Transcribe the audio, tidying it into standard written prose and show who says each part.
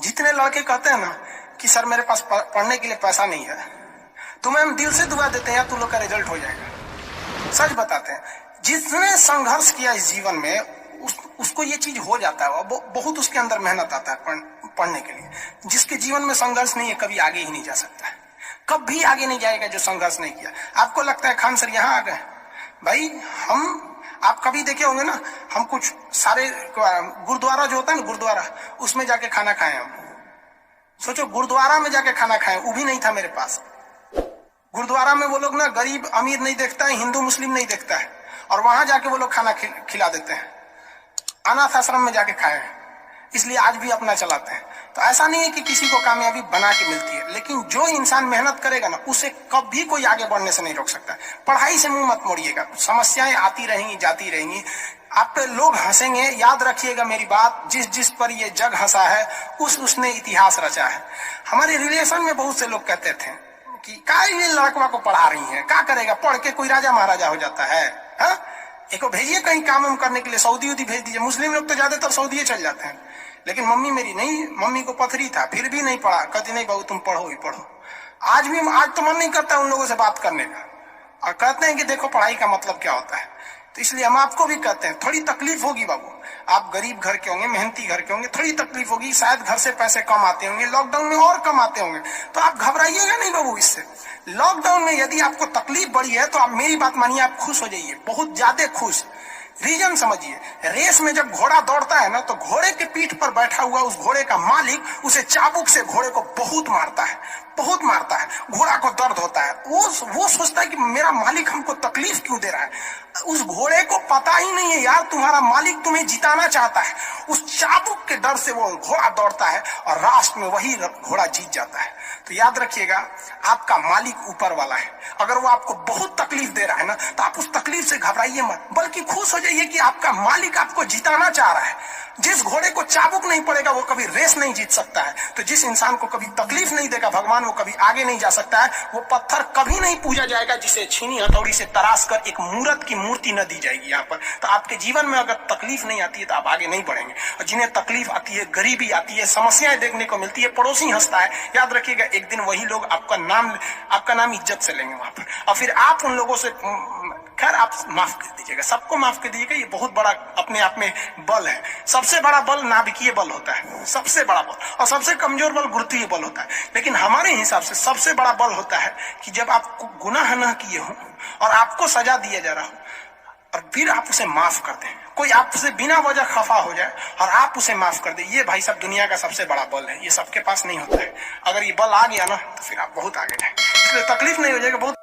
Speaker 1: जितने लड़के कहते हैं ना कि सर मेरे पास पढ़ने के लिए पैसा नहीं है, तुम्हें हम दिल से दुआ देते हैं यार तुम लोग का रिजल्ट हो जाएगा। सच बताते हैं, जिसने संघर्ष किया इस जीवन में उसको ये चीज हो जाता है। बहुत उसके अंदर मेहनत आता है पढ़ने के लिए। जिसके जीवन में संघर्ष नहीं है कभी आगे ही नहीं जा सकता है, कभी आगे नहीं जाएगा जो संघर्ष नहीं किया। आपको लगता है खान सर यहाँ आ गए, भाई आप कभी देखे होंगे ना, हम कुछ सारे गुरुद्वारा जो होता है ना, गुरुद्वारा उसमें जाके खाना खाए हम। सोचो गुरुद्वारा में जाके खाना खाए, वो भी नहीं था मेरे पास। गुरुद्वारा में वो लोग ना गरीब अमीर नहीं देखता है, हिंदू मुस्लिम नहीं देखता है, और वहां जाके वो लोग खाना खिला देते हैं। अनाथ आश्रम में जाके खाए हैं, इसलिए आज भी अपना चलाते हैं। तो ऐसा नहीं है कि किसी को कामयाबी बना के मिलती है, लेकिन जो इंसान मेहनत करेगा ना उसे कभी कोई आगे बढ़ने से नहीं रोक सकता। पढ़ाई से मुंह मत मोड़िएगा, समस्याएं आती रहेंगी जाती रहेंगी, आप पे लोग हंसेंगे। याद रखिएगा मेरी बात, जिस जिस पर ये जग हंसा है उसने इतिहास रचा है। हमारे रिलेशन में बहुत से लोग कहते थे कि क्या ये लड़कवा को पढ़ा रही है, क्या करेगा, पढ़ के कोई राजा महाराजा हो जाता है। एक भेजिए कहीं काम हम करने के लिए, सऊदी उदी भेज दीजिए। मुस्लिम लोग तो ज्यादातर सऊदी चल जाते हैं, लेकिन मम्मी मेरी नहीं, मम्मी को पथरी था फिर भी नहीं पढ़ा। कहती नहीं बहू तुम पढ़ो ही पढ़ो। आज तो मन नहीं करता उन लोगों से बात करने का, और कहते हैं कि देखो पढ़ाई का मतलब क्या होता है। तो इसलिए हम आपको भी कहते हैं थोड़ी तकलीफ होगी बाबू, आप गरीब घर के होंगे, मेहनती घर के होंगे, थोड़ी तकलीफ होगी, शायद घर से पैसे कम आते होंगे, लॉकडाउन में और कम आते होंगे, तो आप घबराइएगा नहीं बाबू। इससे लॉकडाउन में यदि आपको तकलीफ बढ़ी है तो आप मेरी बात मानिए, आप खुश हो जाइए, बहुत ज्यादा खुश। रीजन समझिए, रेस में जब घोड़ा दौड़ता है ना तो घोड़े के पीठ पर बैठा हुआ उस घोड़े का मालिक उसे चाबुक से घोड़े को बहुत मारता है, बहुत मारता है। घोड़ा को दर्द होता है, वो सोचता है कि मेरा मालिक हमको तकलीफ क्यों दे रहा है। उस घोड़े को पता ही नहीं है यार तुम्हारा मालिक तुम्हें जिताना चाहता है। उस चाबुक के डर से वो घोड़ा दौड़ता है और लास्ट में वही घोड़ा जीत जाता है। तो याद रखिएगा, आपका मालिक ऊपर वाला है। अगर वो आपको बहुत तकलीफ दे रहा है ना तो आप उस तकलीफ से घबराइए मत, बल्कि खुश हो जाइए कि आपका मालिक आपको जिताना चाह रहा है। जिस घोड़े को चाबुक नहीं पड़ेगा वो कभी रेस नहीं जीत सकता है। तो जिस इंसान को कभी तकलीफ नहीं देगा भगवान, वो कभी आगे नहीं जा सकता है। वो पत्थर कभी नहीं पूजा जाएगा जिसे छीनी हथौड़ी से तराश कर एक मूर्त की मूर्ति न दी जाएगी यहाँ पर। तो आपके जीवन में अगर तकलीफ नहीं आती है तो आप आगे नहीं बढ़ेंगे। और जिन्हें तकलीफ आती है, गरीबी आती है, समस्याएं देखने को मिलती है, पड़ोसी हंसता है, याद रखिएगा एक दिन वही लोग आपका नाम इज्जत से लेंगे वहां पर। और फिर आप उन लोगों से खैर आप माफ कर दीजिएगा, सबको माफ कर दीजिएगा। ये बहुत बड़ा अपने आप में बल है। सबसे बड़ा बल नाभिकीय बल होता है, सबसे बड़ा बल, और सबसे कमजोर बल गुरुत्वीय बल होता है। लेकिन हमारे हिसाब से सबसे बड़ा बल होता है कि जब आप गुनाह न किए हो और आपको सजा दिया जा रहा हो और फिर आप उसे माफ कर दें। कोई आपसे बिना वजह खफा हो जाए और आप उसे माफ कर दे, ये भाई सब दुनिया का सबसे बड़ा बल है। ये सबके पास नहीं होता है। अगर ये बल आ गया ना तो फिर आप बहुत आगे जाए, इसलिए तकलीफ नहीं हो जाएगा। बहुत